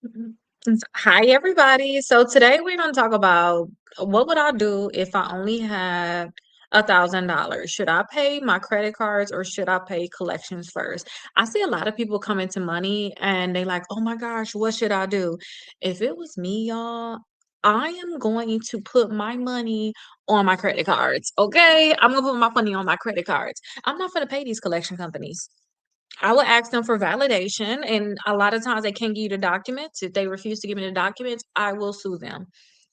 Mhm. Hi, everybody. So today we're going to talk about what would I do if I only had $1,000? Should I pay my credit cards or should I pay collections first? I see a lot of people come into money and they like, oh my gosh, what should I do? If it was me, y'all, I am going to put my money on my credit cards. Okay. I'm going to put my money on my credit cards. I'm not going to pay these collection companies. I will ask them for validation, and a lot of times they can't give you the documents. If they refuse to give me the documents, I will sue them.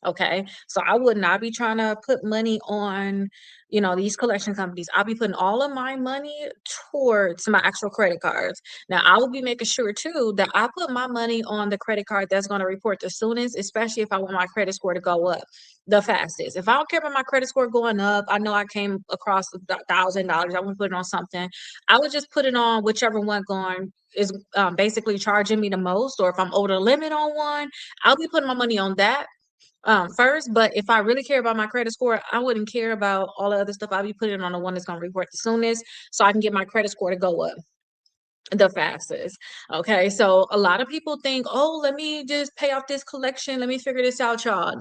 Okay. So I would not be trying to put money on, these collection companies. I'll be putting all of my money towards my actual credit cards. Now, I will be making sure too that I put my money on the credit card that's going to report the soonest, especially if I want my credit score to go up the fastest. If I don't care about my credit score going up, I know I came across $1,000. I want to put it on something. I would just put it on whichever one going is basically charging me the most, or if I'm over the limit on one, I'll be putting my money on that first. But if I really care about my credit score, I wouldn't care about all the other stuff. I'll be putting it on the one that's going to report the soonest, so I can get my credit score to go up the fastest. Okay, so a lot of people think, oh, let me just pay off this collection. Let me figure this out, y'all.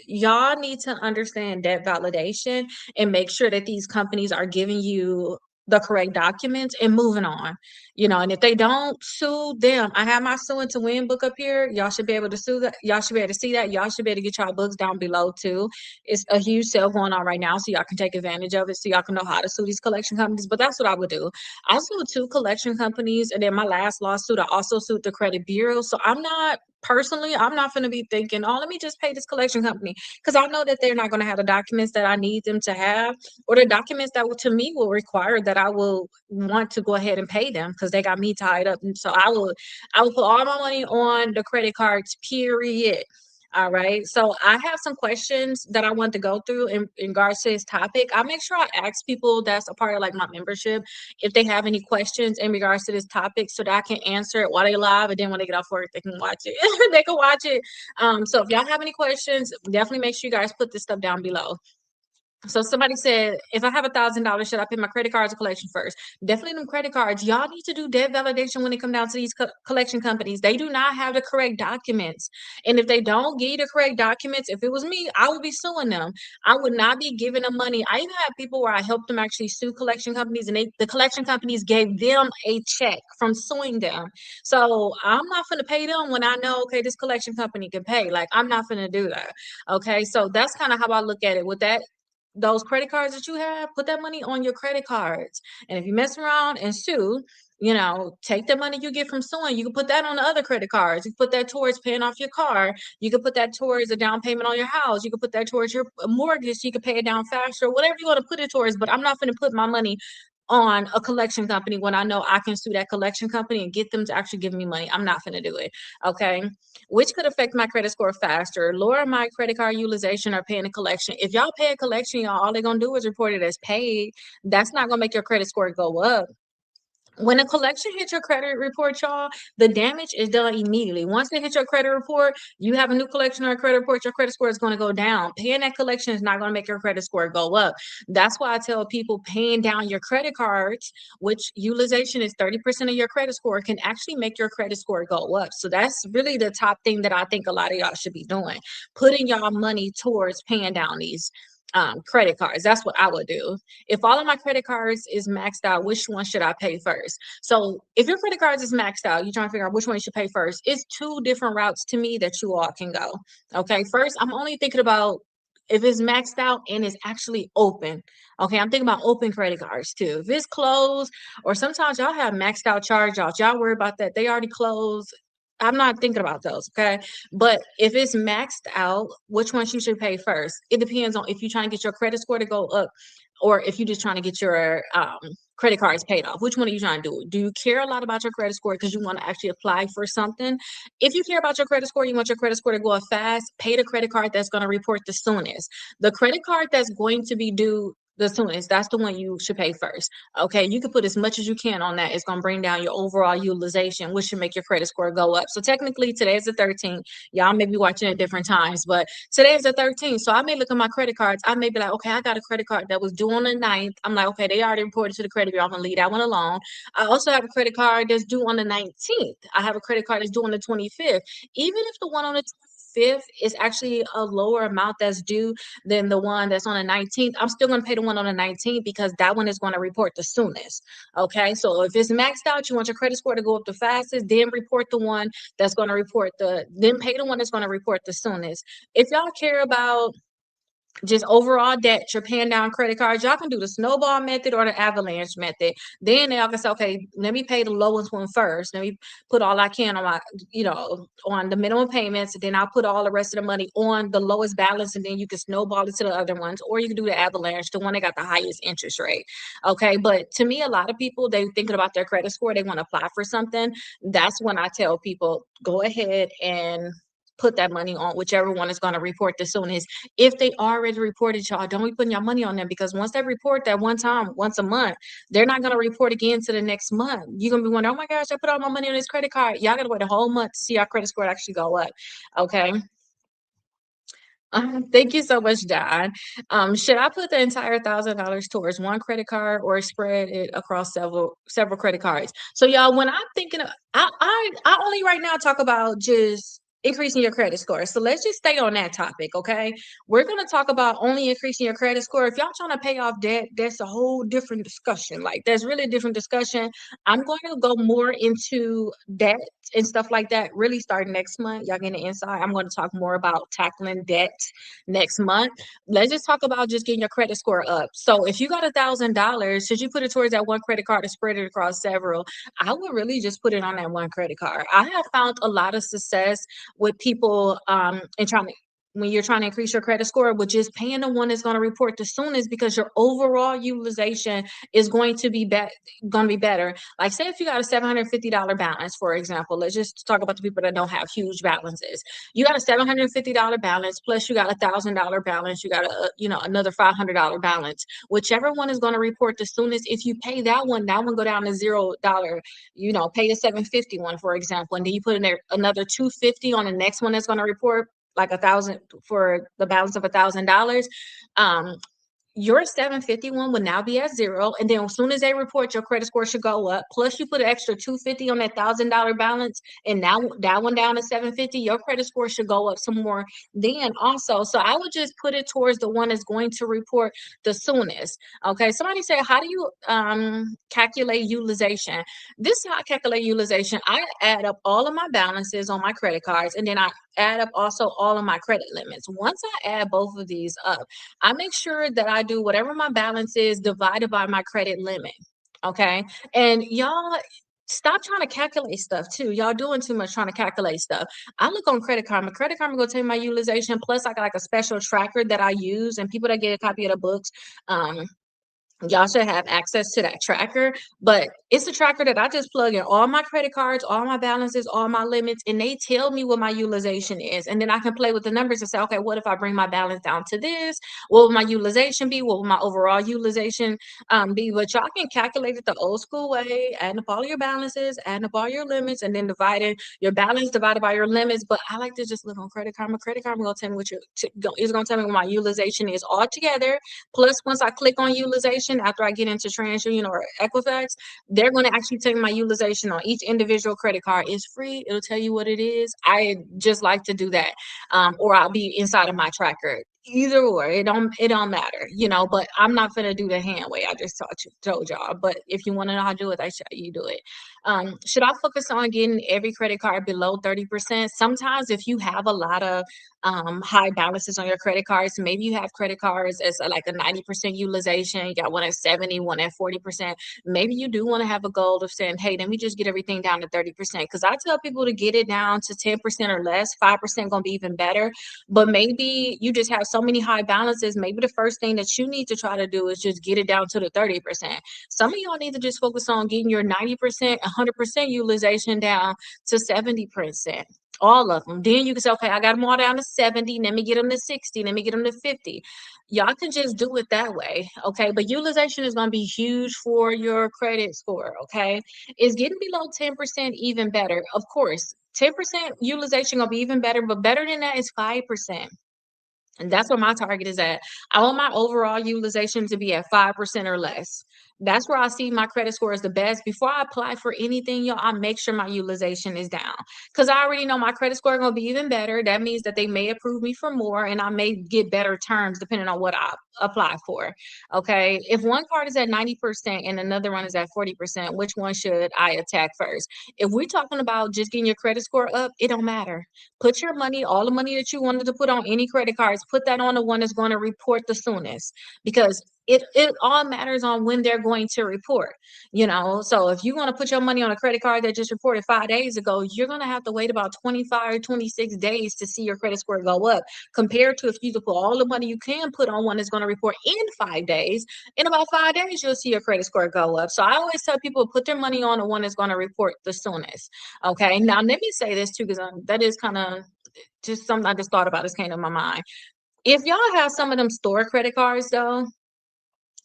Y'all need to understand debt validation and make sure that these companies are giving you the correct documents and moving on. And if they don't, sue them. I have my suing to win book up here. Y'all should be able to sue that. Y'all should be able to see that. Y'all should be able to get y'all books down below too. It's a huge sale going on right now, so y'all can take advantage of it, so y'all can know how to sue these collection companies. But that's what I would do. I sued two collection companies, and then my last lawsuit, I also sued the credit bureau. So I'm not going to be thinking, oh, let me just pay this collection company, because I know that they're not going to have the documents that I need them to have, or the documents that will, to me, will require that I will want to go ahead and pay them because they got me tied up. And so I will put all my money on the credit cards, period. All right. So I have some questions that I want to go through in regards to this topic. I make sure I ask people that's a part of like my membership if they have any questions in regards to this topic so that I can answer it while they live, and then when they get off work they can watch it. They can watch it. So if y'all have any questions, definitely make sure you guys put this stuff down below. So somebody said, if I have $1,000, should I pay my credit cards or collection first? Definitely them credit cards. Y'all need to do debt validation when it come down to these collection companies. They do not have the correct documents. And if they don't give you the correct documents, if it was me, I would be suing them. I would not be giving them money. I even have people where I helped them actually sue collection companies, and the collection companies gave them a check from suing them. So I'm not going to pay them when I know, okay, this collection company can pay. Like, I'm not going to do that. Okay, so that's kind of how I look at it. With that, those credit cards that you have, put that money on your credit cards. And if you mess around and sue, take the money you get from suing. You can put that on the other credit cards. You can put that towards paying off your car. You can put that towards a down payment on your house. You can put that towards your mortgage, so you can pay it down faster, whatever you want to put it towards. But I'm not going to put my money on a collection company when I know I can sue that collection company and get them to actually give me money. I'm not going to do it. Okay. Which could affect my credit score faster? Lower my credit card utilization or paying a collection? If y'all pay a collection, y'all, all they're going to do is report it as paid. That's not going to make your credit score go up. When a collection hits your credit report, y'all, the damage is done immediately. Once they hit your credit report, you have a new collection or a credit report, your credit score is going to go down. Paying that collection is not going to make your credit score go up. That's why I tell people paying down your credit cards, which utilization is 30% of your credit score, can actually make your credit score go up. So that's really the top thing that I think a lot of y'all should be doing, putting y'all money towards paying down these credit cards. That's what I would do. If all of my credit cards is maxed out, which one should I pay first? So if your credit cards is maxed out, you're trying to figure out which one you should pay first. It's two different routes to me that you all can go. Okay. First, I'm only thinking about if it's maxed out and it's actually open. Okay. I'm thinking about open credit cards too. If it's closed, or sometimes y'all have maxed out charge offs, y'all worry about that. They already closed. I'm not thinking about those. Okay. But if it's maxed out, which ones you should pay first? It depends on if you're trying to get your credit score to go up, or if you're just trying to get your credit cards paid off. Which one are you trying to do? Do you care a lot about your credit score because you want to actually apply for something? If you care about your credit score, you want your credit score to go up fast, pay the credit card that's going to report the soonest. The credit card that's going to be due The soonest, that's the one you should pay first. Okay, you can put as much as you can on that. It's gonna bring down your overall utilization, which should make your credit score go up. So technically, today is the 13th. Y'all may be watching at different times, but today is the 13th. So I may look at my credit cards. I may be like, okay, I got a credit card that was due on the 9th. I'm like, okay, they already reported to the credit bureau. I'm gonna leave that one alone. I also have a credit card that's due on the 19th. I have a credit card that's due on the 25th. Even if the one on the 25th is actually a lower amount that's due than the one that's on the 19th, I'm still going to pay the one on the 19th because that one is going to report the soonest. Okay. So if it's maxed out, you want your credit score to go up the fastest, then report the one that's going to report then pay the one that's going to report the soonest. If y'all care about just overall debt, you're paying down credit cards, y'all can do the snowball method or the avalanche method. Then y'all can say, okay, let me pay the lowest one first. Let me put all I can on on the minimum payments. Then I'll put all the rest of the money on the lowest balance, and then you can snowball it to the other ones, or you can do the avalanche, the one that got the highest interest rate. Okay. But to me, a lot of people, they thinking about their credit score, they want to apply for something. That's when I tell people, go ahead and put that money on whichever one is going to report the soonest. If they already reported, y'all, don't be putting your money on them, because once they report that one time, once a month, they're not going to report again to the next month. You're going to be wondering, oh my gosh, I put all my money on this credit card. Y'all got to wait a whole month to see our credit score actually go up. Okay. Thank you so much, Don. Should I put the entire $1,000 towards one credit card or spread it across several credit cards? So, y'all, when I'm thinking of, I only right now talk about just increasing your credit score. So let's just stay on that topic, okay? We're gonna talk about only increasing your credit score. If y'all trying to pay off debt, that's a whole different discussion. Like, that's really a different discussion. I'm going to go more into debt and stuff like that really starting next month. Y'all getting the insight. I'm going to talk more about tackling debt next month. Let's just talk about just getting your credit score up. So if you got $1,000, should you put it towards that one credit card or spread it across several? I would really just put it on that one credit card. I have found a lot of success with people in trying to when you're trying to increase your credit score, with just paying the one that's going to report the soonest, because your overall utilization is going to be better. Like, say if you got a $750 balance, for example, let's just talk about the people that don't have huge balances. You got a $750 balance, plus you got $1,000 balance, you got another $500 balance. Whichever one is going to report the soonest, if you pay that one go down to $0. Pay the 751, for example, and then you put in there another 250 on the next one that's going to report like 1,000 for the balance of $1,000. um your 751 will now be at zero. And then as soon as they report, your credit score should go up. Plus, you put an extra 250 on that $1,000 balance, and now that one down to 750, your credit score should go up some more then also. So I would just put it towards the one that's going to report the soonest. Okay. Somebody said, how do you calculate utilization? This is how I calculate utilization. I add up all of my balances on my credit cards, and then I add up also all of my credit limits. Once I add both of these up, I make sure that I do whatever my balance is divided by my credit limit. Okay. And y'all stop trying to calculate stuff too. Y'all doing too much trying to calculate stuff. I look on Credit Karma. Credit Karma gonna tell me my utilization. Plus, I got like a special tracker that I use, and people that get a copy of the books, um, y'all should have access to that tracker. But it's a tracker that I just plug in all my credit cards, all my balances, all my limits, and they tell me what my utilization is. And then I can play with the numbers and say, okay, what if I bring my balance down to this? What will my utilization be? What will my overall utilization be? But y'all can calculate it the old school way, adding up all your balances, adding up all your limits, and then dividing your balance divided by your limits. But I like to just look on Credit Karma. Credit Karma gonna tell me is gonna tell me what my utilization is all together. Plus, once I click on utilization, after I get into TransUnion or Equifax, they're going to actually tell me my utilization on each individual credit card. Is free. It'll tell you what it is. I just like to do that. Or I'll be inside of my tracker. Either or, it don't matter, but I'm not gonna do the hand way. I just told y'all. But if you want to know how to do it, I show you do it. Should I focus on getting every credit card below 30%? Sometimes if you have a lot of high balances on your credit cards, maybe you have credit cards as like a 90% utilization, you got one at 70, one at 40%. Maybe you do want to have a goal of saying, hey, let me just get everything down to 30%. Because I tell people to get it down to 10% or less. 5% gonna be even better. But maybe you just have so many high balances. Maybe the first thing that you need to try to do is just get it down to the 30%. Some of y'all need to just focus on getting your 90%, 100% utilization down to 70%. all of them. Then you can say, okay, I got them all down to 70. Let me get them to 60. Let me get them to 50. Y'all can just do it that way. Okay. But utilization is going to be huge for your credit score. Okay. Is getting below 10% even better? Of course. 10% utilization gonna be even better, but better than that is 5%. And that's where my target is at. I want my overall utilization to be at 5% or less. That's where I see my credit score is the best. Before I apply for anything, y'all, I make sure my utilization is down. Because I already know my credit score gonna be even better. That means that they may approve me for more and I may get better terms depending on what I apply for. Okay. If one card is at 90% and another one is at 40%, which one should I attack first? If we're talking about just getting your credit score up, it don't matter. Put your money, all the money that you wanted to put on any credit cards, put that on the one that's going to report the soonest because it all matters on when they're going to report, you know. So if you want to put your money on a credit card that just reported 5 days ago, you're going to have to wait about 25, 26 days to see your credit score go up compared to if you put all the money you can put on one that's going to report in 5 days. In about 5 days, you'll see your credit score go up. So I always tell people put their money on the one that's going to report the soonest. Okay. Now let me say this too, because that is kind of just something I just thought about. This came to my mind. If y'all have some of them store credit cards though,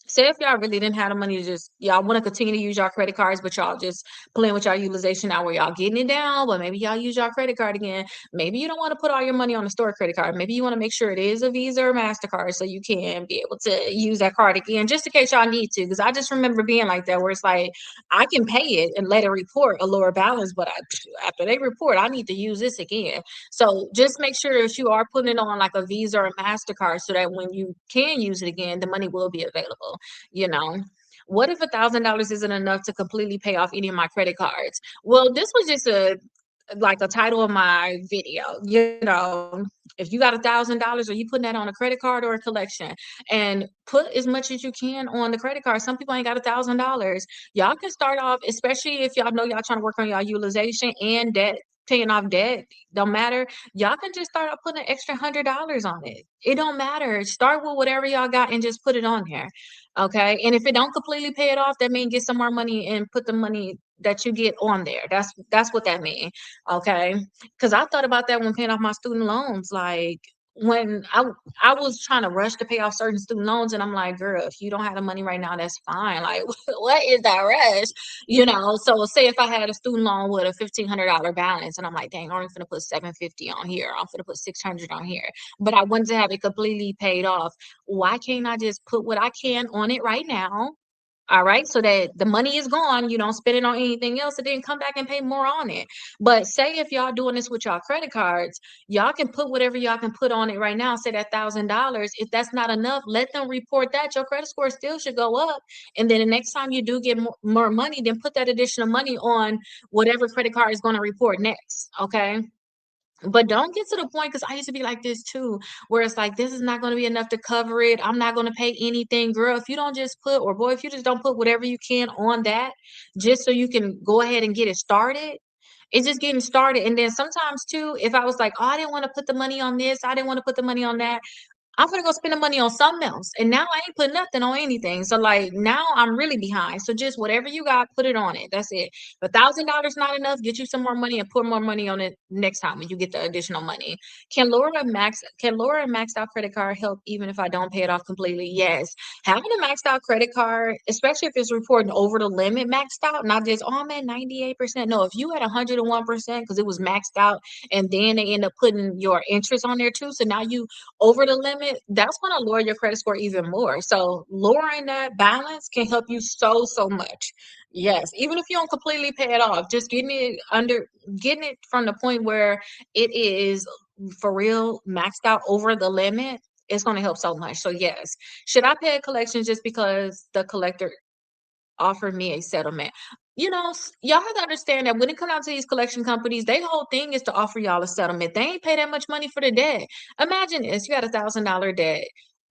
say if y'all really didn't have the money to just y'all want to continue to use y'all credit cards, but y'all just playing with y'all utilization now where y'all getting it down, but maybe y'all use y'all credit card again. Maybe you don't want to put all your money on the store credit card. Maybe you want to make sure it is a Visa or MasterCard so you can be able to use that card again, just in case y'all need to. Because I just remember being like that, where it's like I can pay it and let it report a lower balance, but after they report, I need to use this again. So just make sure that you are putting it on like a Visa or MasterCard so that when you can use it again, the money will be available. you know what if $1,000 isn't enough to completely pay off any of my credit cards? Well, this was just a like the title of my video. If you got $1,000, are you putting that on a credit card or a collection? And put as much as you can on the credit card. Some people ain't got $1,000. Y'all can start off, especially if y'all know y'all trying to work on y'all utilization and debt, paying off debt. Don't matter. Y'all can just start off putting an extra $100 on it. It don't matter. Start with whatever y'all got and just put it on there. Okay. And if it don't completely pay it off, that means get some more money and put the money that you get on there. That's what that means. Okay. Because I thought about that when paying off my student loans. Like when I was trying to rush to pay off certain student loans, and I'm like, girl, if you don't have the money right now, that's fine. Like, what is that rush? So say if I had a student loan with a $1,500 balance, and I'm like, dang, I'm gonna put 750 on here. I'm gonna put 600 on here, but I wanted to have it completely paid off. Why can't I just put what I can on it right now? All right, so that the money is gone, you don't spend it on anything else, and then come back and pay more on it. But say if y'all doing this with y'all credit cards, y'all can put whatever y'all can put on it right now. Say that $1,000. If that's not enough, let them report that. Your credit score still should go up. And then the next time you do get more money, then put that additional money on whatever credit card is going to report next. Okay. But don't get to the point because I used to be like this too, where it's like this is not going to be enough to cover it. I'm not going to pay anything, girl. If you don't just put, or boy, if you just don't put whatever you can on that, just so you can go ahead and get it started. It's just getting started. And then sometimes too, if I was like, oh, I didn't want to put the money on this, I didn't want to put the money on that. I'm gonna go spend the money on something else. And now I ain't put nothing on anything. So like now I'm really behind. So just whatever you got, put it on it. That's it. If $1,000 not enough, get you some more money and put more money on it next time when you get the additional money. Can lower a maxed out credit card help even if I don't pay it off completely? Yes. Having a maxed out credit card, especially if it's reporting over the limit maxed out, not just oh I'm at 98%. No, if you at 101% because it was maxed out and then they end up putting your interest on there too. So now you over the limit, that's going to lower your credit score even more. So lowering that balance can help you so much. Yes, even if you don't completely pay it off, just getting it from the point where it is for real maxed out over the limit. It's going to help so much. So yes, should I pay a collection just because the collector offer me a settlement? Y'all have to understand that when it comes out to these collection companies, their whole thing is to offer y'all a settlement. They ain't pay that much money for the debt. Imagine this, you got $1,000 debt.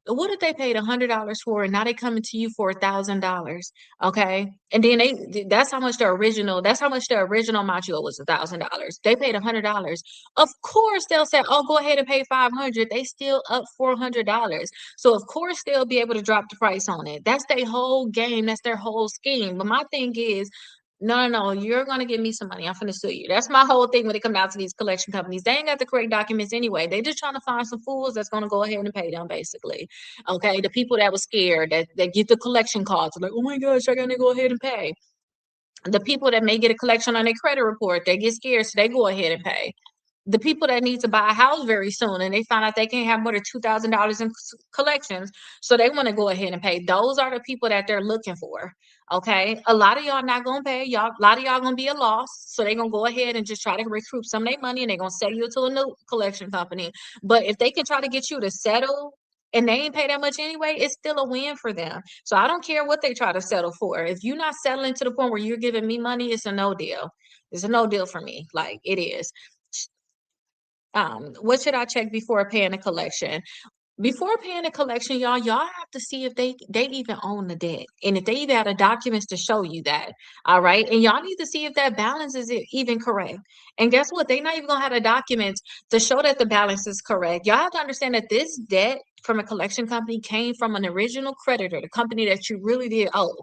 What if they paid $100 for it? Now they coming to you for $1,000. Okay. And then that's how much the original amount you owe was $1,000. They paid $100. Of course they'll say, oh, go ahead and pay 500. They still up $400. So of course they'll be able to drop the price on it. That's their whole game. That's their whole scheme. But my thing is, No, no, no, you're gonna give me some money. I'm finna sue you. That's my whole thing when it comes down to these collection companies. They ain't got the correct documents anyway. They just trying to find some fools that's gonna go ahead and pay them, basically. Okay, the people that was scared that get the collection calls, like, oh my gosh, I gotta go ahead and pay. The people that may get a collection on their credit report, they get scared, so they go ahead and pay. The people that need to buy a house very soon and they find out they can't have more than $2,000 in collections, so they want to go ahead and pay. Those are the people that they're looking for. Okay, a lot of y'all not gonna pay. Y'all, a lot of y'all gonna be a loss, so they're gonna go ahead and just try to recoup some of their money, and they're gonna sell you to a new collection company. But if they can try to get you to settle and they ain't pay that much anyway, it's still a win for them. So I don't care what they try to settle for. If you're not settling to the point where you're giving me money, it's a no deal. It's a no deal for me. Like it is. What should I check before paying a collection? Before paying a collection, y'all have to see if they even own the debt, and if they even have the documents to show you that. All right, and y'all need to see if that balance is even correct. And guess what? They not even gonna have the documents to show that the balance is correct. Y'all have to understand that this debt from a collection company came from an original creditor, the company that you really did owe.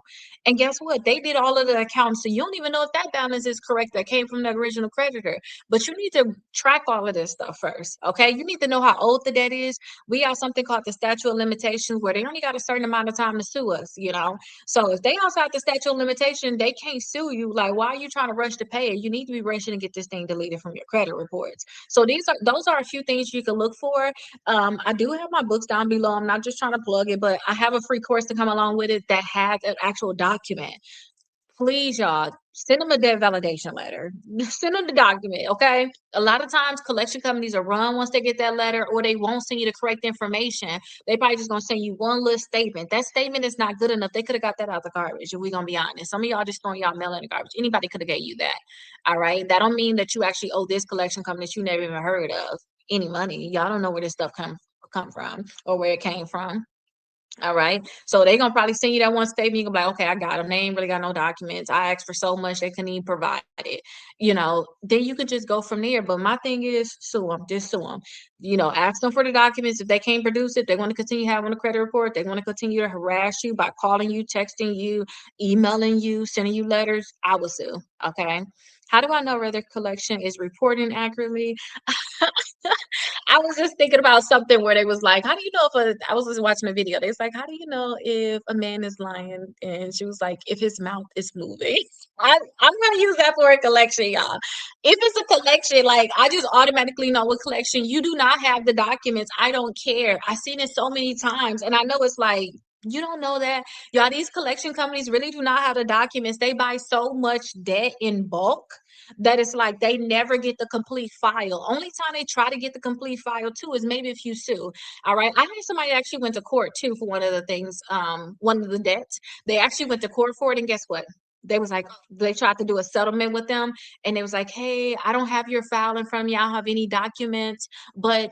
And guess what? They did all of the accounts, so you don't even know if that balance is correct that came from the original creditor. But you need to track all of this stuff first. Okay, you need to know how old the debt is. We have something called the statute of limitations where they only got a certain amount of time to sue us. So if they outside the statute of limitation, they can't sue you. Like, why are you trying to rush to pay it? You need to be rushing to get this thing deleted from your credit reports. So those are a few things you can look for. I do have my books down below. I'm not just trying to plug it, but I have a free course to come along with it that has an actual document. Please, y'all, send them a debt validation letter. Send them the document, okay? A lot of times, collection companies are run once they get that letter, or they won't send you the correct information. They probably just gonna send you one little statement. That statement is not good enough. They could have got that out the garbage. If we gonna be honest, some of y'all just throwing y'all mail in the garbage. Anybody could have gave you that. All right, that don't mean that you actually owe this collection company that you never even heard of any money. Y'all don't know where this stuff come from or where it came from. All right. So they gonna probably send you that one statement. You gonna be like, okay, I got them. They ain't really got no documents. I asked for so much, they couldn't even provide it. Then you could just go from there. But my thing is sue them. Just sue them. Ask them for the documents. If they can't produce it, they want to continue having a credit report. They want to continue to harass you by calling you, texting you, emailing you, sending you letters. I would sue. Okay. How do I know whether collection is reporting accurately? I was just thinking about something where they was like, "How do you know if I was just watching a video. They was like, "How do you know if a man is lying?" And she was like, "If his mouth is moving." I'm gonna use that for a collection, y'all. If it's a collection, like I just automatically know what collection. You do not have the documents. I don't care. I've seen it so many times, and I know it's like you don't know that. Y'all, these collection companies really do not have the documents. They buy so much debt in bulk that it's like they never get the complete file. Only time they try to get the complete file too is maybe if you sue. All right. I had somebody actually went to court too for one of the things, one of the debts. They actually went to court for it, and guess what? They was like, they tried to do a settlement with them, and it was like, hey, I don't have your file in front of me. I don't have any documents, but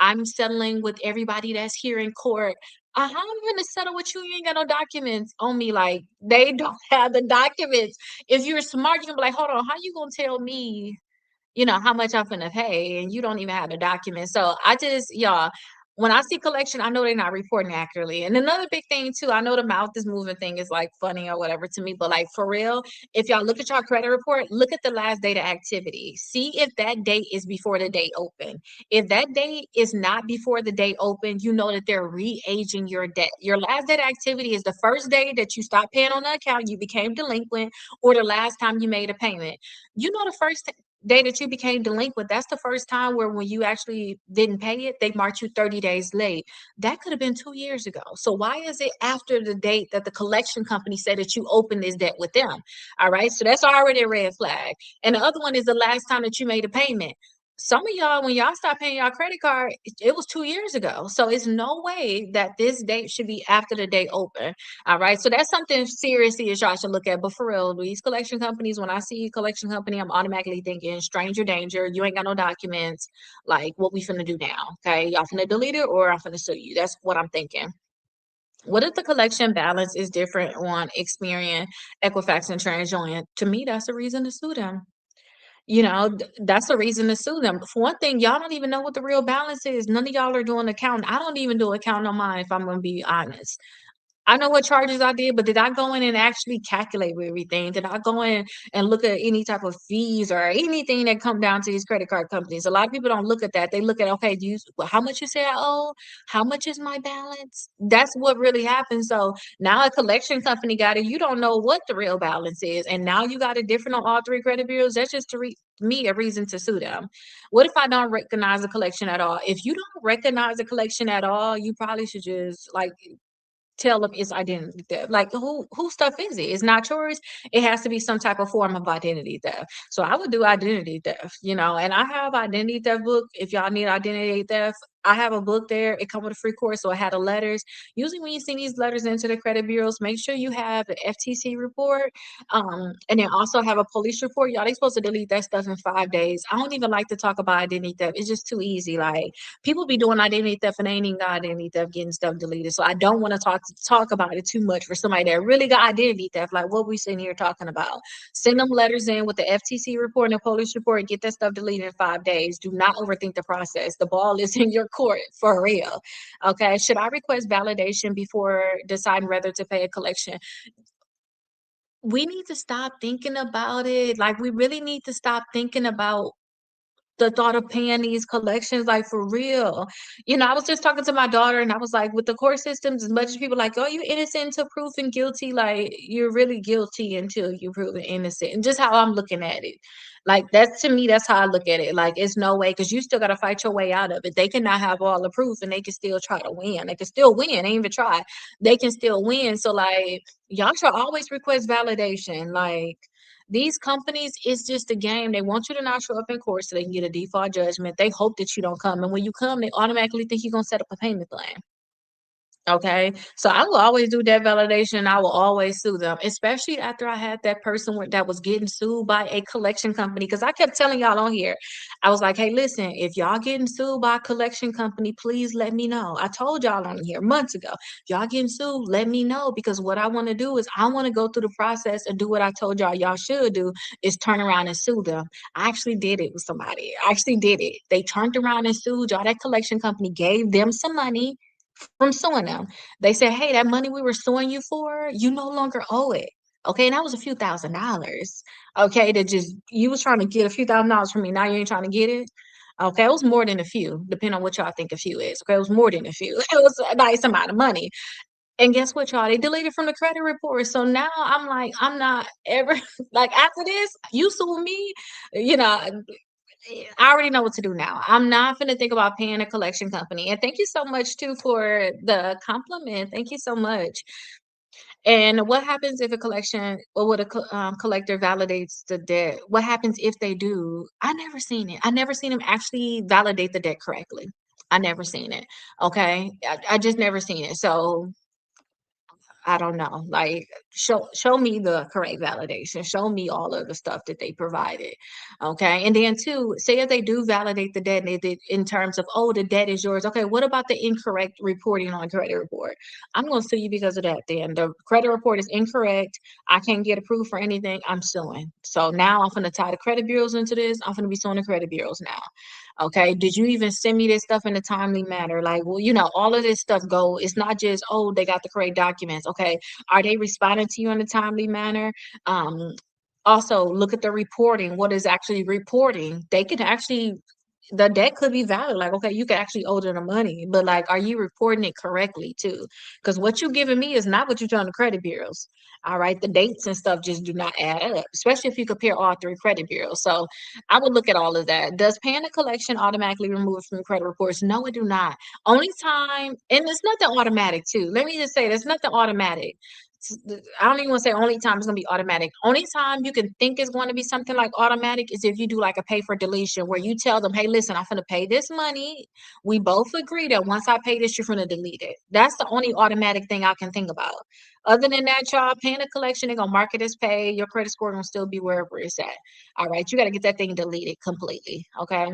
I'm settling with everybody that's here in court. How am I gonna settle with you? You ain't got no documents on me. Like they don't have the documents. If you're smart, you can be like, hold on, how you gonna tell me, how much I'm gonna pay, and you don't even have the document. So I just, y'all, when I see collection, I know they're not reporting accurately. And another big thing too, I know the mouth is moving thing is like funny or whatever to me, but like for real, if y'all look at your credit report, look at the last date of activity. See if that date is before the date open. If that date is not before the date open, you know that they're re-aging your debt. Your last date of activity is the first day that you stopped paying on the account, you became delinquent, or the last time you made a payment. The first day that you became delinquent, that's the first time where when you actually didn't pay it, they marked you 30 days late. That could have been 2 years ago. So why is it after the date that the collection company said that you opened this debt with them? All right. So that's already a red flag. And the other one is the last time that you made a payment. Some of y'all, when y'all start paying your credit card, it was 2 years ago. So it's no way that this date should be after the date open. All right. So that's something seriously that y'all should look at. But for real, these collection companies, when I see collection company, I'm automatically thinking stranger danger. You ain't got no documents. Like, what we finna do now? Okay. Y'all finna delete it or I'm finna sue you. That's what I'm thinking. What if the collection balance is different on Experian, Equifax, and TransUnion? To me, that's a reason to sue them. That's the reason to sue them. For one thing, y'all don't even know what the real balance is. None of y'all are doing accounting. I don't even do accounting on mine, if I'm going to be honest. I know what charges I did, but did I go in and actually calculate everything? Did I go in and look at any type of fees or anything that come down to these credit card companies? A lot of people don't look at that. They look at, okay, do you, well, how much you say I owe? How much is my balance? That's what really happens. So now a collection company got it. You don't know what the real balance is. And now you got it different on all three credit bureaus. That's just to me a reason to sue them. What if I don't recognize a collection at all? If you don't recognize a collection at all, you probably should just like tell them it's identity theft. Like who stuff is it? It's not yours. It has to be some type of form of identity theft. So I would do identity theft, and I have identity theft book. If y'all need identity theft, I have a book there. It come with a free course. So I had the letters. Usually when you send these letters into the credit bureaus, make sure you have the FTC report. And then also have a police report. Y'all, they supposed to delete that stuff in 5 days. I don't even like to talk about identity theft. It's just too easy. Like people be doing identity theft and they ain't even got identity theft getting stuff deleted. So I don't want to talk about it too much for somebody that really got identity theft, like what we sitting here talking about. Send them letters in with the FTC report and the police report and get that stuff deleted in 5 days. Do not overthink the process. The ball is in your court for real. Okay. Should I request validation before deciding whether to pay a collection? We need to stop thinking about it. Like we really need to stop thinking about the thought of paying these collections, like for real. I was just talking to my daughter and I was like, with the court systems, as much as people like, oh, you innocent until proven guilty, like you're really guilty until you're proven innocent. And just how I'm looking at it. Like that's to me, that's how I look at it. Like it's no way, because you still gotta fight your way out of it. They cannot have all the proof and they can still try to win. They can still win, they ain't even try. They can still win. So like y'all should always request validation. Like these companies, it's just a game. They want you to not show up in court so they can get a default judgment. They hope that you don't come. And when you come, they automatically think you're going to set up a payment plan. Okay. So I will always do that validation. I will always sue them, especially after I had that person that was getting sued by a collection company. Cause I kept telling y'all on here, I was like, hey, listen, if y'all getting sued by a collection company, please let me know. I told y'all on here months ago, y'all getting sued, let me know. Because what I want to do is I want to go through the process and do what I told y'all should do is turn around and sue them. I actually did it with somebody. I actually did it. They turned around and sued y'all. That collection company gave them some money from suing them. They said, hey, that money we were suing you for, you no longer owe it. Okay, and that was a few $1,000s. Okay, that just you was trying to get a few $1,000s from me. Now you ain't trying to get it. Okay, it was more than a few, depending on what y'all think a few is. Okay, it was more than a few. It was a nice amount of money. And guess what, y'all? They deleted from the credit report. So now I'm like, I'm not ever like after this, you sue me, you know, I already know what to do now. I'm not gonna think about paying a collection company. And thank you so much too for the compliment. Thank you so much. And what happens if a collection or what a collector validates the debt? What happens if they do? I never seen it. I never seen them actually validate the debt correctly. I never seen it. Okay, I just never seen it. So I don't know. Like show me the correct validation. Show me all of the stuff that they provided. Okay. And then two, say if they do validate the debt and they did in terms of, oh, the debt is yours. Okay, what about the incorrect reporting on the credit report? I'm gonna sue you because of that. Then the credit report is incorrect. I can't get approved for anything. I'm suing. So now I'm gonna tie the credit bureaus into this. I'm gonna be suing the credit bureaus now. Okay. Did you even send me this stuff in a timely manner? Like, well, all of this stuff go, it's not just, oh, they got the correct documents. Okay. Are they responding to you in a timely manner? Also look at the reporting. What is actually reporting? They can actually the debt could be valid. Like, okay, you could actually owe them the money, but like, are you reporting it correctly too? Because what you giving me is not what you're telling the credit bureaus. All right, the dates and stuff just do not add up, especially if you compare all three credit bureaus. So I would look at all of that. Does paying a collection automatically remove it from credit reports? No, it do not. Only time, and it's nothing automatic too. Let me just say, there's nothing automatic. I don't even want to say only time it's gonna be automatic. Only time you can think is going to be something like automatic is if you do like a pay for deletion where you tell them, hey, listen, I'm gonna pay this money. We both agree that once I pay this, you're gonna delete it. That's the only automatic thing I can think about. Other than that, y'all paying a collection, they're gonna mark it as pay. Your credit score gonna still be wherever it's at. All right, you gotta get that thing deleted completely. Okay.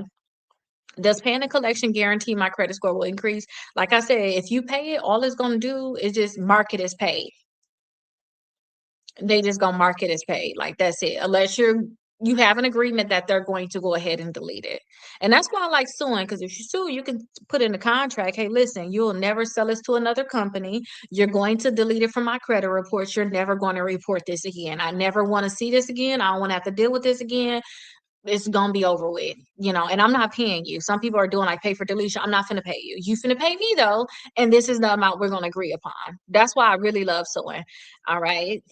Does paying a collection guarantee my credit score will increase? Like I said, if you pay it, all it's gonna do is just mark it as paid. They just gonna mark it as paid. Like that's it. Unless you're you have an agreement that they're going to go ahead and delete it. And that's why I like suing, because if you sue, you can put in the contract, hey, listen, you'll never sell this to another company. You're going to delete it from my credit reports. You're never going to report this again. I never want to see this again. I don't want to have to deal with this again. It's gonna be over with, and I'm not paying you. Some people are doing like pay for deletion. I'm not finna pay you. You finna pay me though, and this is the amount we're gonna agree upon. That's why I really love suing. All right.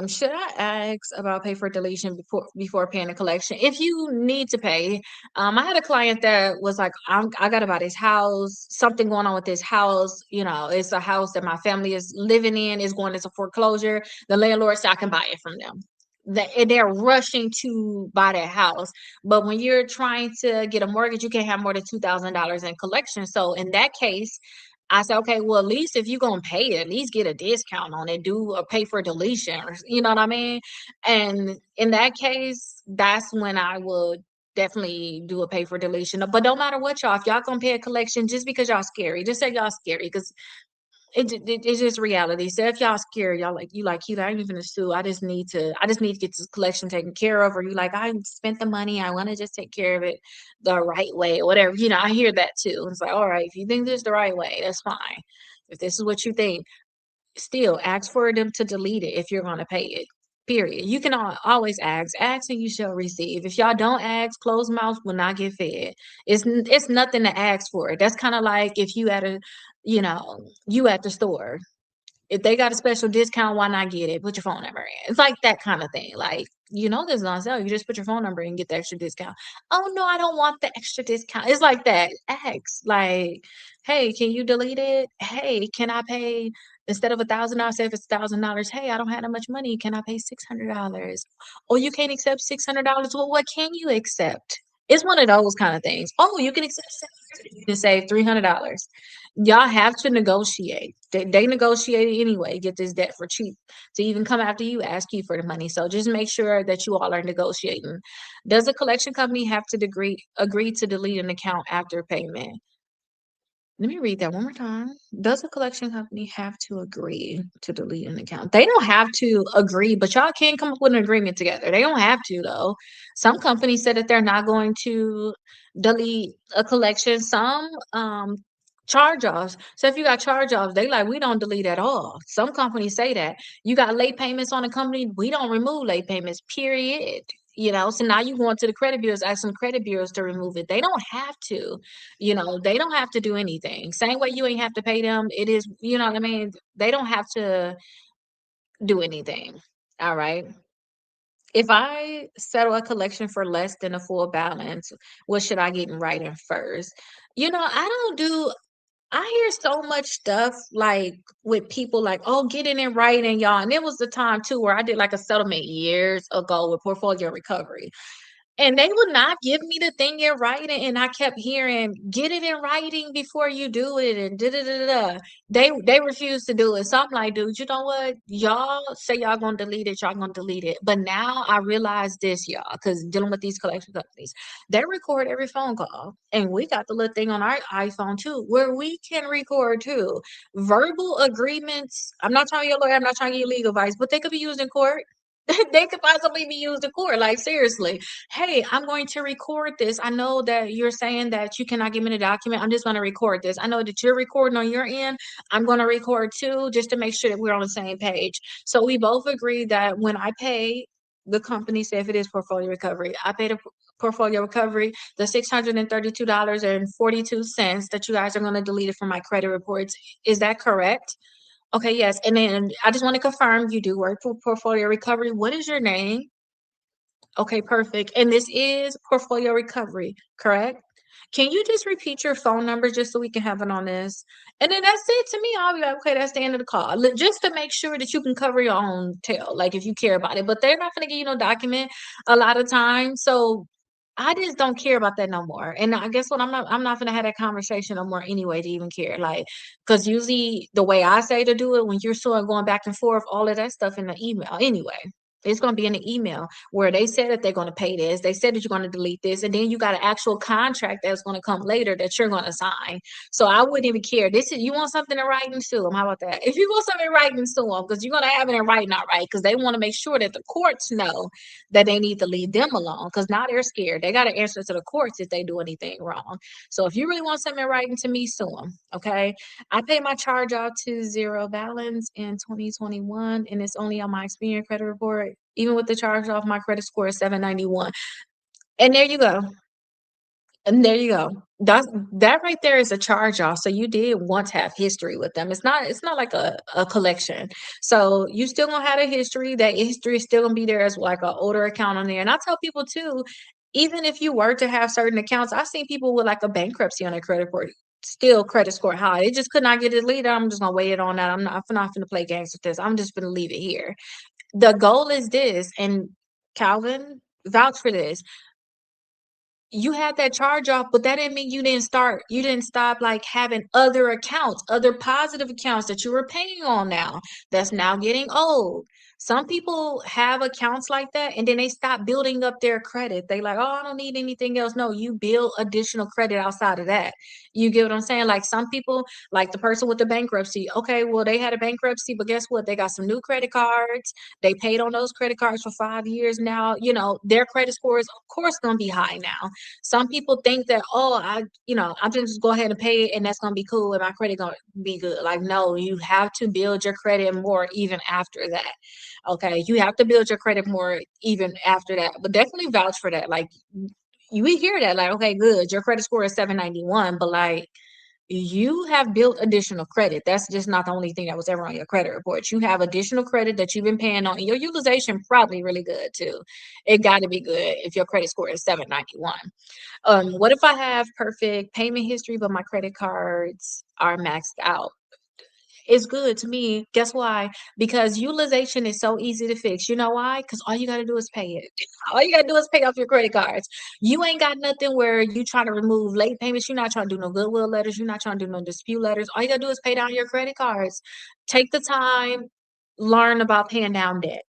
Should I ask about pay for deletion before paying a collection? If you need to pay, I had a client that was like, I got about his house, something going on with his house. It's a house that my family is living in, is going into foreclosure. The landlord said I can buy it from them. They're rushing to buy that house, but when you're trying to get a mortgage, you can't have more than $2,000 in collection. So in that case, I said, okay, well, at least if you're gonna pay it, at least get a discount on it, do a pay for deletion, or you know what I mean? And in that case, that's when I would definitely do a pay for deletion. But no matter what, y'all, if y'all gonna pay a collection, just because y'all scary, just say y'all scary, because it's just reality. So if y'all scared, y'all like, I ain't even gonna sue. I just need to get this collection taken care of. Or you like, I spent the money, I want to just take care of it the right way, or whatever. I hear that too. It's like, all right, if you think this is the right way, that's fine. If this is what you think, still ask for them to delete it if you're gonna pay it. Period. You can always ask and you shall receive. If y'all don't ask, closed mouths will not get fed. It's nothing to ask for. That's kind of like if you at the store, if they got a special discount, why not get it? Put your phone number in. It's like that kind of thing. Like, this is on sale. You just put your phone number in and get the extra discount. Oh no, I don't want the extra discount. It's like that. Ask. Like, hey, can you delete it? Hey, can I pay instead of $1,000? Say if it's $1,000, hey, I don't have that much money. Can I pay $600? Or you can't accept $600. Well, what can you accept? It's one of those kind of things. Oh, you can accept 700. You can save $300. Y'all have to negotiate. They negotiated anyway, get this debt for cheap to even come after you, ask you for the money. So just make sure that you all are negotiating. Does a collection company have to agree to delete an account after payment? Let me read that one more time. Does a collection company have to agree to delete an account? They don't have to agree, but y'all can come up with an agreement together. They don't have to, though. Some companies said that they're not going to delete a collection. Some charge offs. So if you got charge offs, they like, we don't delete at all. Some companies say that. You got late payments on a company, we don't remove late payments, period. So now you going to the credit bureaus, asking credit bureaus to remove it. They don't have to. They don't have to do anything. Same way you ain't have to pay them. It is, you know what I mean? They don't have to do anything. All right. If I settle a collection for less than a full balance, what should I get in writing first? I don't do I hear so much stuff like with people like, oh, get it in writing, y'all. And it was the time too where I did like a settlement years ago with portfolio recovery. And they would not give me the thing in writing, and I kept hearing, "Get it in writing before you do it," and da da da da. They refused to do it. So I'm like, dude, you know what? Y'all say y'all gonna delete it, y'all gonna delete it. But now I realize this, y'all, because dealing with these collection companies, they record every phone call, and we got the little thing on our iPhone too, where we can record too. Verbal agreements. I'm not trying to be a lawyer. I'm not trying to give you legal advice, but they could be used in court. They could possibly be used in court. Like seriously, hey, I'm going to record this. I know that you're saying that you cannot give me the document. I'm just going to record this. I know that you're recording on your end. I'm going to record too, just to make sure that we're on the same page. So we both agree that when I pay the company, say if it is portfolio recovery, I pay the portfolio recovery the $632.42 that you guys are going to delete it from my credit reports. Is that correct? Okay, yes. And then I just want to confirm you do work for portfolio recovery. What is your name? Okay, perfect. And this is portfolio recovery, correct? Can you just repeat your phone number just so we can have it on this? And then that's it to me. I'll be like, okay, that's the end of the call. Just to make sure that you can cover your own tail, like if you care about it. But they're not going to give you no document a lot of times. So I just don't care about that no more. And I guess what I'm not gonna have that conversation no more anyway to even care. Like, because usually the way I say to do it when you're sort of going back and forth, all of that stuff in the email anyway. It's going to be in the email where they said that they're going to pay this. They said that you're going to delete this. And then you got an actual contract that's going to come later that you're going to sign. So I wouldn't even care. This is, you want something in writing, sue them. How about that? If you want something in writing, sue them, because you're going to have it in writing, all right? Because they want to make sure that the courts know that they need to leave them alone, because now they're scared. They got to answer to the courts if they do anything wrong. So if you really want something in writing to me, sue them. Okay. I paid my charge off to zero balance in 2021, and it's only on my Experian credit report. Even with the charge off, my credit score is 791. And there you go. And there you go. That right there is a charge off. So you did once have history with them. It's not like a collection. So you still gonna have a history. That history is still gonna be there as like an older account on there. And I tell people too, even if you were to have certain accounts, I've seen people with like a bankruptcy on their credit report, still credit score high. They just could not get it deleted. I'm just gonna wait it on that. I'm not gonna play games with this. I'm just gonna leave it here. The goal is this, and Calvin, vouch for this. You had that charge off, but that didn't mean you didn't stop like having other accounts, other positive accounts that you were paying on now that's now getting old. Some people have accounts like that and then they stop building up their credit. They like, oh, I don't need anything else. No, you build additional credit outside of that. You get what I'm saying? Like some people, like the person with the bankruptcy. Okay, well, they had a bankruptcy, but guess what? They got some new credit cards. They paid on those credit cards for 5 years now. Their credit score is, of course, going to be high now. Some people think that, oh, I'm just go ahead and pay it and that's gonna be cool and my credit gonna be good. Like, no, you have to build your credit more even after that. Okay. You have to build your credit more even after that. But definitely vouch for that. Like you we hear that, like, okay, good. Your credit score is 791, but like you have built additional credit. That's just not the only thing that was ever on your credit report. You have additional credit that you've been paying on. And your utilization probably really good too. It got to be good if your credit score is 791. What if I have perfect payment history, but my credit cards are maxed out? It's good to me. Guess why? Because utilization is so easy to fix. You know why? Because all you got to do is pay it. All you got to do is pay off your credit cards. You ain't got nothing where you trying to remove late payments. You're not trying to do no goodwill letters. You're not trying to do no dispute letters. All you got to do is pay down your credit cards. Take the time, learn about paying down debt.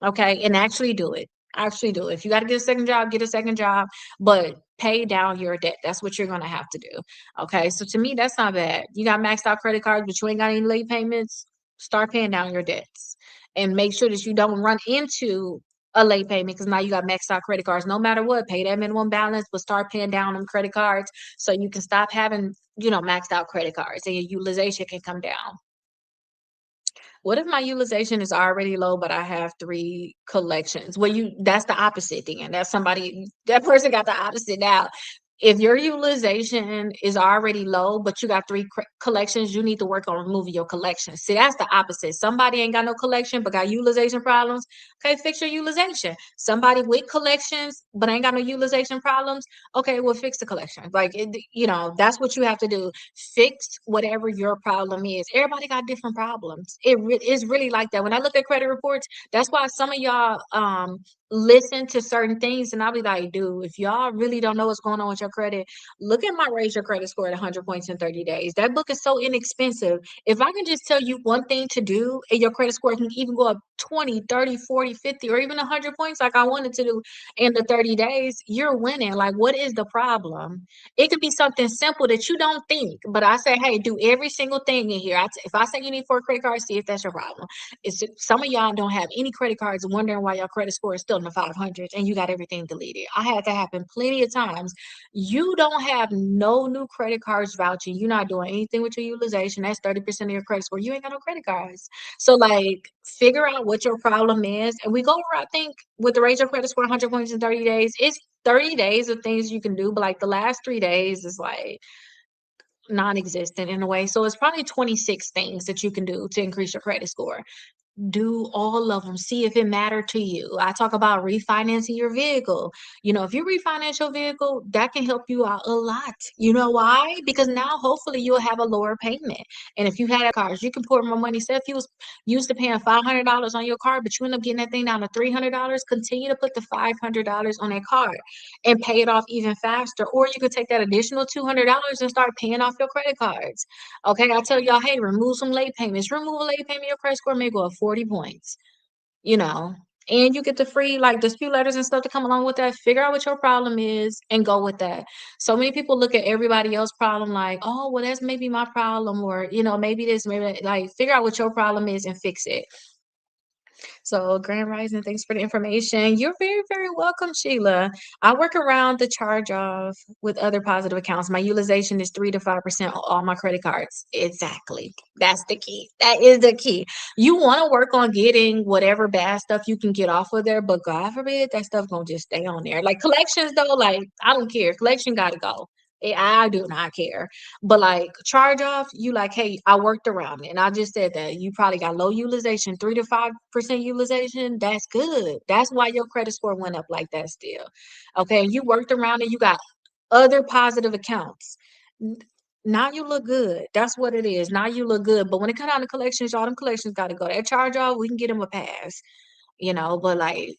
Okay, and actually do it. Actually do it. If you got to get a second job, get a second job, but pay down your debt. That's what you're going to have to do. Okay, so to me, that's not bad. You got maxed out credit cards, but you ain't got any late payments. Start paying down your debts and make sure that you don't run into a late payment because now you got maxed out credit cards. No matter what, pay that minimum balance, but start paying down on credit cards so you can stop having, maxed out credit cards and your utilization can come down. What if my utilization is already low, but I have 3 collections? Well, that's the opposite then. That person got the opposite now. If your utilization is already low, but you got 3 collections, you need to work on removing your collections. See, that's the opposite. Somebody ain't got no collection, but got utilization problems. Okay, fix your utilization. Somebody with collections, but ain't got no utilization problems. Okay, well, fix the collection. Like, that's what you have to do. Fix whatever your problem is. Everybody got different problems. It's really like that. When I look at credit reports, that's why some of y'all listen to certain things, and I'll be like, dude, if y'all really don't know what's going on with your credit, look at my Raise Your Credit Score at 100 points in 30 days. That book is so inexpensive. If I can just tell you one thing to do, and your credit score can even go up 20, 30, 40, 50, or even 100 points, like I wanted to do in the 30 days, you're winning. Like, what is the problem? It could be something simple that you don't think, but I say, hey, do every single thing in here. If I say you need 4 credit cards, see if that's your problem. It's some of y'all don't have any credit cards, wondering why your credit score is still in the 500s and you got everything deleted. I had that happen plenty of times. You don't have no new credit cards vouching. You're not doing anything with your utilization. That's 30% of your credit score. You ain't got no credit cards. So, like, figure out what your problem is. And we go over, I think, with the Raise Your Credit Score 100 points in 30 days. It's 30 days of things you can do, but like the last 3 days is like non-existent in a way. So it's probably 26 things that you can do to increase your credit score. Do all of them. See if it matter to you. I talk about refinancing your vehicle. If you refinance your vehicle, that can help you out a lot. You know why? Because now hopefully you'll have a lower payment. And if you had cars, you can put more money. Say if you was used to paying $500 on your car, but you end up getting that thing down to $300, continue to put the $500 on that car and pay it off even faster. Or you could take that additional $200 and start paying off your credit cards. Okay, I tell y'all, hey, remove some late payments. Remove a late payment, your credit score may go up 40 points. You know, and you get the free like dispute letters and stuff to come along with that. Figure out what your problem is and go with that. So many people look at everybody else's problem like, oh, well, that's maybe my problem, or maybe this, maybe that. Like, figure out what your problem is and fix it. So, Grand Rising, thanks for the information. You're very, very welcome, Sheila. I work around the charge off with other positive accounts. My utilization is 3 to 5% on all my credit cards. Exactly. That's the key. That is the key. You want to work on getting whatever bad stuff you can get off of there, but God forbid that stuff gonna just stay on there. Like collections, though, like I don't care. Collection gotta go. I do not care. But like charge off, you like, hey, I worked around it. And I just said that you probably got low utilization, 3 to 5% utilization. That's good. That's why your credit score went up like that still. Okay. And you worked around it. You got other positive accounts. N- Now you look good. That's what it is. Now you look good. But when it comes down to collections, all them collections got to go. That charge off, we can get them a pass, but like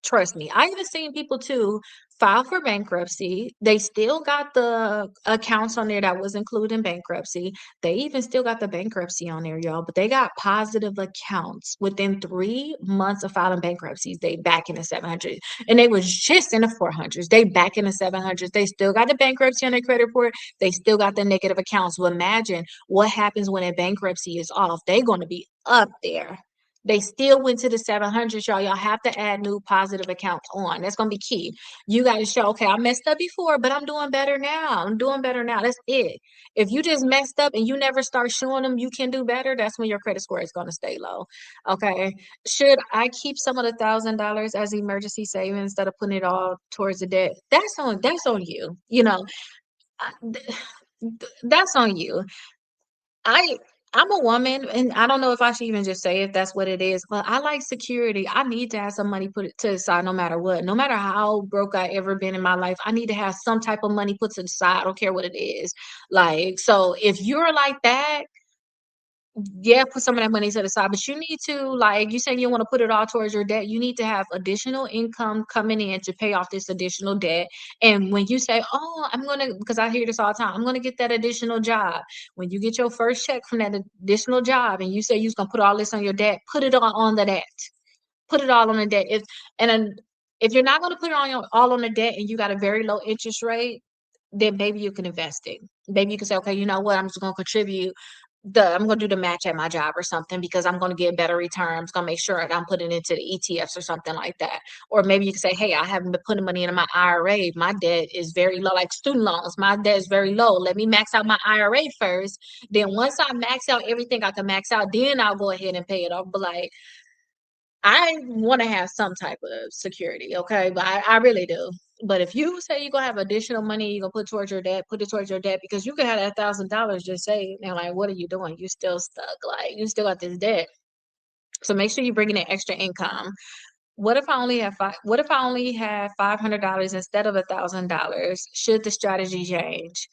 trust me. I even seen people too file for bankruptcy. They still got the accounts on there that was included in bankruptcy. They even still got the bankruptcy on there, y'all, but they got positive accounts within 3 months of filing bankruptcies. They back in the 700s, and they was just in the 400s. They back in the 700s. They still got the bankruptcy on their credit report. They still got the negative accounts. Well, imagine what happens when a bankruptcy is off. They're going to be up there. They still went to the 700s, y'all. Y'all have to add new positive accounts on. That's going to be key. You got to show, okay, I messed up before, but I'm doing better now. I'm doing better now. That's it. If you just messed up and you never start showing them you can do better, that's when your credit score is going to stay low. Okay. Should I keep some of the $1,000 as emergency savings instead of putting it all towards the debt? That's on you. I- that's on you. I I'm a woman, and I don't know if I should even just say if that's what it is, but I like security. I need to have some money put it to the side no matter what. No matter how broke I ever been in my life, I need to have some type of money put to the side. I don't care what it is. Like, so if you're like that, yeah, put some of that money to the side, but you need to, like you said, you want to put it all towards your debt. You need to have additional income coming in to pay off this additional debt. And when you say, "Oh, I'm gonna," because I hear this all the time, "I'm gonna get that additional job." When you get your first check from that additional job, and you say you're gonna put all this on your debt, put it all on the debt. Put it all on the debt. And then if you're not gonna put it on all on the debt, and you got a very low interest rate, then maybe you can invest it. Maybe you can say, okay, you know what? I'm just gonna contribute I'm gonna do the match at my job or something because I'm gonna get better returns. Gonna make sure that I'm putting into the ETFs or something like that. Or maybe you can say, hey, I haven't been putting money into my IRA. My debt is very low, like student loans. My debt is very low. Let me max out my IRA first. Then once I max out everything I can max out, then I'll go ahead and pay it off. But like I want to have some type of security, okay? But I really do. But if you say you're gonna have additional money you're gonna put towards your debt, put it towards your debt because you could have that $1,000 just saved. And like, what are you doing? You still stuck. Like, you still got this debt. So make sure you're bringing in extra income. What if I only have $500 instead of $1,000? Should the strategy change?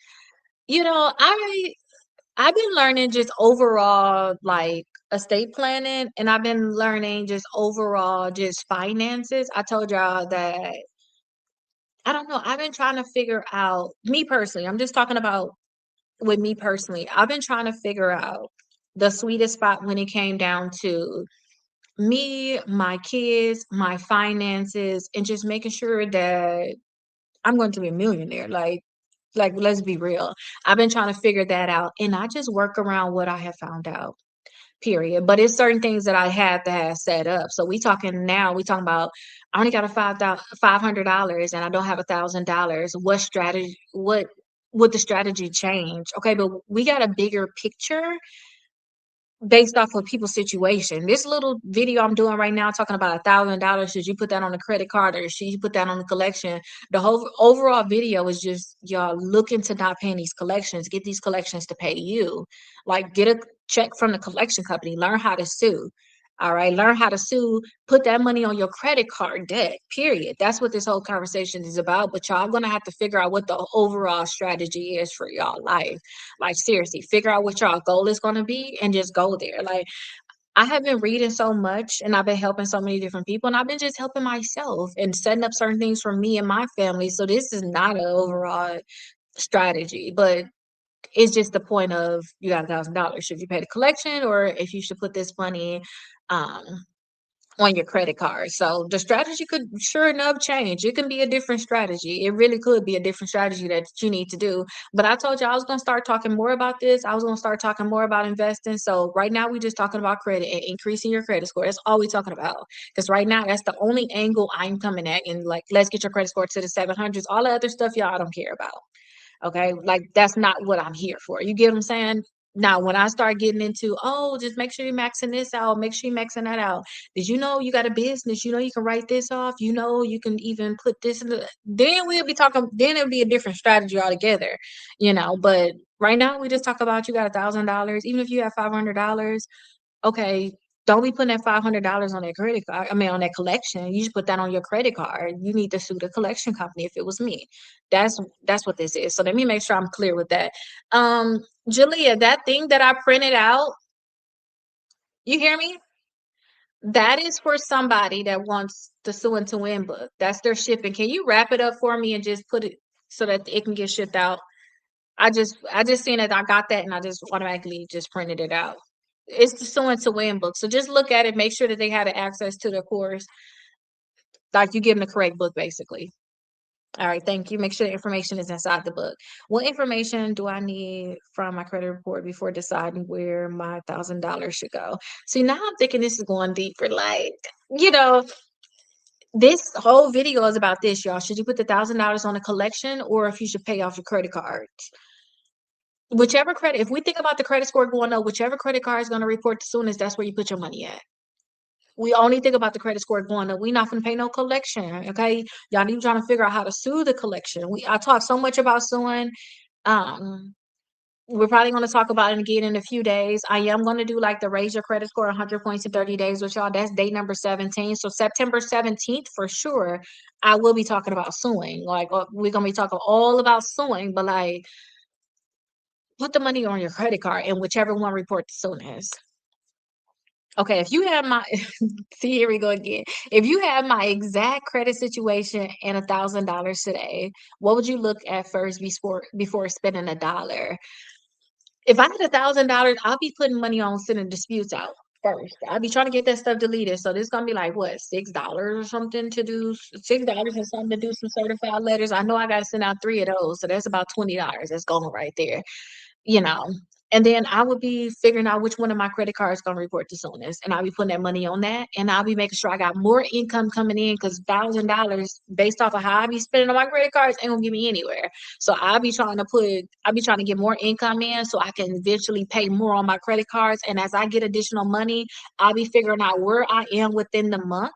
You know, I I've been learning just overall like estate planning, and I've been learning just overall just finances. I told y'all that I don't know. I've been trying to figure out me personally. I'm just talking about with me personally. I've been trying to figure out the sweetest spot when it came down to me, my kids, my finances, and just making sure that I'm going to be a millionaire. Like let's be real. I've been trying to figure that out, and I just work around what I have found out. Period. But it's certain things that I have to have set up. So we talking about I only got a $500 and I don't have $1,000. What would the strategy change? Okay, but we got a bigger picture based off of people's situation. This little video I'm doing right now talking about $1,000. Should you put that on a credit card or should you put that on the collection? The whole overall video is just y'all looking to not paying these collections, get these collections to pay you. Like get a check from the collection company, learn how to sue. All right, learn how to sue, put that money on your credit card debt, period. That's what this whole conversation is about. But y'all gonna have to figure out what the overall strategy is for y'all life. Like seriously, figure out what y'all goal is gonna be and just go there. Like I have been reading so much and I've been helping so many different people and I've been just helping myself and setting up certain things for me and my family. So this is not an overall strategy, but it's just the point of you got $1,000. Should you pay the collection or if you should put this money um on your credit card. So the strategy could sure enough change. It can be a different strategy. It really could be a different strategy that you need to do. But I told you I was going to start talking more about this. I was going to start talking more about investing. So right now we just talking about credit and increasing your credit score. That's all we talking about. Because right now that's the only angle I'm coming at. And like, let's get your credit score to the 700s. All the other stuff y'all I don't care about. Okay. Like that's not what I'm here for. You get what I'm saying? Now, when I start getting into, oh, just make sure you're maxing this out, make sure you're maxing that out. Did you know you got a business? You know you can write this off. You know you can even put this in the. Then we'll be talking. Then it'll be a different strategy altogether, you know. But right now we just talk about you got $1,000. Even if you have $500, okay, don't be putting that $500 on that credit card. I mean, on that collection. You just put that on your credit card. You need to sue the collection company if it was me. That's what this is. So let me make sure I'm clear with that. Julia, that thing that I printed out, you hear me? That is for somebody that wants the sue and to win book. That's their shipping. Can you wrap it up for me and just put it so that it can get shipped out? I just seen it. I got that and I just automatically just printed it out. It's the sue and to win book. So just look at it, make sure that they had access to the course. Like you give them the correct book basically. All right, thank you. Make sure the information is inside the book. What information do I need from my credit report before deciding where my $1,000 should go? See, now I'm thinking this is going deeper. Like, you know, this whole video is about this, y'all. Should you put the $1,000 on a collection or if you should pay off your credit cards? Whichever credit, if we think about the credit score going up, whichever credit card is going to report the soonest, that's where you put your money at. We only think about the credit score going up. We're not going to pay no collection. Okay. Y'all need trying to figure out how to sue the collection. I talk so much about suing. Um, we're probably going to talk about it again in a few days. I am going to do like the raise your credit score 100 points in 30 days with y'all. That's day number 17. So September 17th for sure, I will be talking about suing. Like we're going to be talking all about suing, but like put the money on your credit card and whichever one reports soonest. Okay, if you have my see, here we go again. If you have my exact credit situation and $1,000 today, what would you look at first before spending a dollar? If I had $1,000, I'll be putting money on sending disputes out first. I'll be trying to get that stuff deleted. So this gonna be like what, $6 or something to do $6 and something to do some certified letters. I know I gotta send out three of those, so that's about $20. That's going right there, you know. And then I would be figuring out which one of my credit cards gonna report the soonest, and I'll be putting that money on that, and I'll be making sure I got more income coming in because $1,000 based off of how I be spending on my credit cards ain't gonna get me anywhere. So I'll be trying to get more income in so I can eventually pay more on my credit cards. And as I get additional money, I'll be figuring out where I am within the month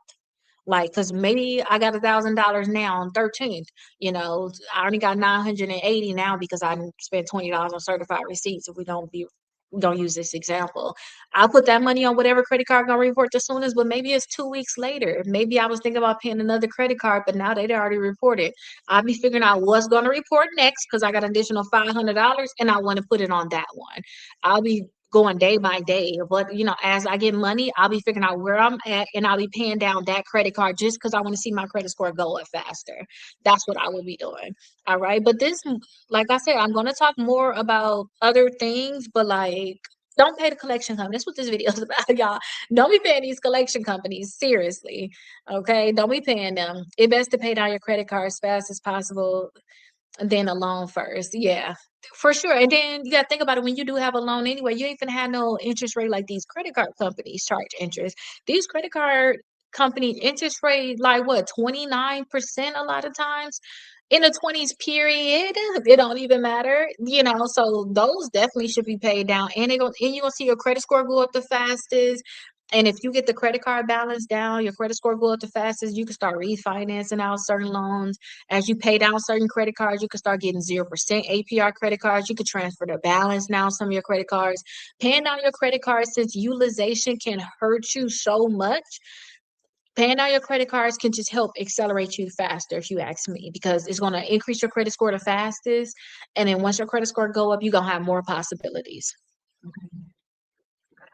like, cause maybe I got $1,000 now on 13th, you know, I only got 980 now because I didn't spend $20 on certified receipts. If we don't use this example, I'll put that money on whatever credit card gonna report the soonest, but maybe it's 2 weeks later. Maybe I was thinking about paying another credit card, but now they already reported. I'll be figuring out what's gonna report next because I got additional $500 and I want to put it on that one. I'll be going day by day. But as I get money, I'll be figuring out where I'm at and I'll be paying down that credit card just because I want to see my credit score go up faster. That's what I will be doing. All right. But this, like I said, I'm gonna talk more about other things, but like don't pay the collection company. That's what this video is about, y'all. Don't be paying these collection companies. Seriously. Okay. Don't be paying them. It best to pay down your credit card as fast as possible than a loan first. Yeah, for sure. And then you got to think about it when you do have a loan anyway, you ain't gonna have no interest rate like these credit card companies charge interest. These credit card company interest rate like what 29% a lot of times in the 20s period. It don't even matter, so those definitely should be paid down and you're gonna see your credit score go up the fastest. And if you get the credit card balance down, your credit score go up the fastest, you can start refinancing out certain loans. As you pay down certain credit cards, you can start getting 0% APR credit cards. You can transfer the balance now, some of your credit cards. Paying down your credit cards, since utilization can hurt you so much, paying down your credit cards can just help accelerate you faster, if you ask me, because it's going to increase your credit score the fastest. And then once your credit score go up, you're going to have more possibilities.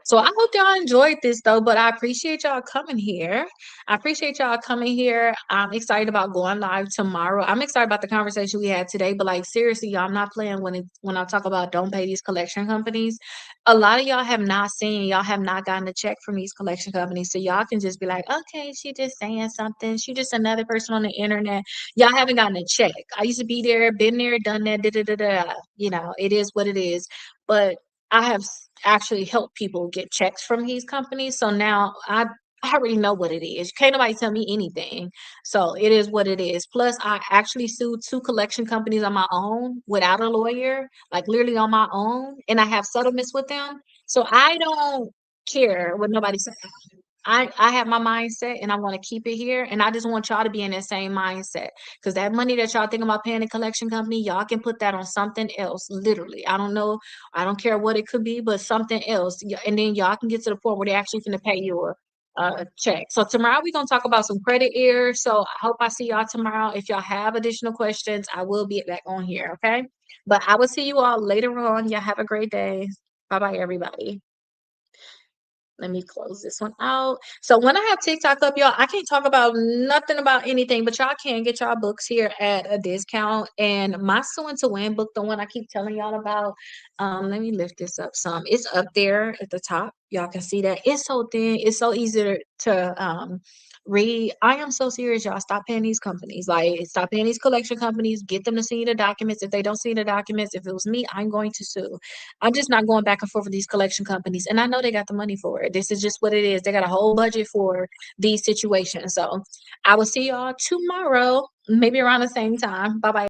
So I hope y'all enjoyed this though, but I appreciate y'all coming here. I appreciate y'all coming here. I'm excited about going live tomorrow. I'm excited about the conversation we had today, but like seriously, y'all, I'm not playing when I talk about don't pay these collection companies. A lot of y'all have not seen, y'all have not gotten a check from these collection companies. So y'all can just be like, okay, she just saying something. She just another person on the internet. Y'all haven't gotten a check. I used to be there, been there, done that, da da da da. You know, it is what it is. But I have actually helped people get checks from these companies. So now I already know what it is. Can't nobody tell me anything. So it is what it is. Plus, I actually sued two collection companies on my own without a lawyer, like literally on my own, and I have settlements with them. So I don't care what nobody says. I have my mindset and I want to keep it here. And I just want y'all to be in that same mindset. Because that money that y'all think about paying a collection company, y'all can put that on something else. Literally. I don't know. I don't care what it could be, but something else. And then y'all can get to the point where they're actually going to pay you a check. So tomorrow we're going to talk about some credit errors. So I hope I see y'all tomorrow. If y'all have additional questions, I will be back on here. Okay. But I will see you all later on. Y'all have a great day. Bye bye, everybody. Let me close this one out. So when I have TikTok up, y'all, I can't talk about nothing about anything, but y'all can get y'all books here at a discount. And my Sewing to Win book, the one I keep telling y'all about, let me lift this up some. It's up there at the top. Y'all can see that. It's so thin. It's so easy to read. I am so serious, y'all. Stop paying these companies. Like, stop paying these collection companies. Get them to send you the documents. If they don't see the documents, if it was me, I'm going to sue. I'm just not going back and forth with these collection companies. And I know they got the money for it. This is just what it is. They got a whole budget for these situations. So I will see y'all tomorrow, maybe around the same time. Bye bye.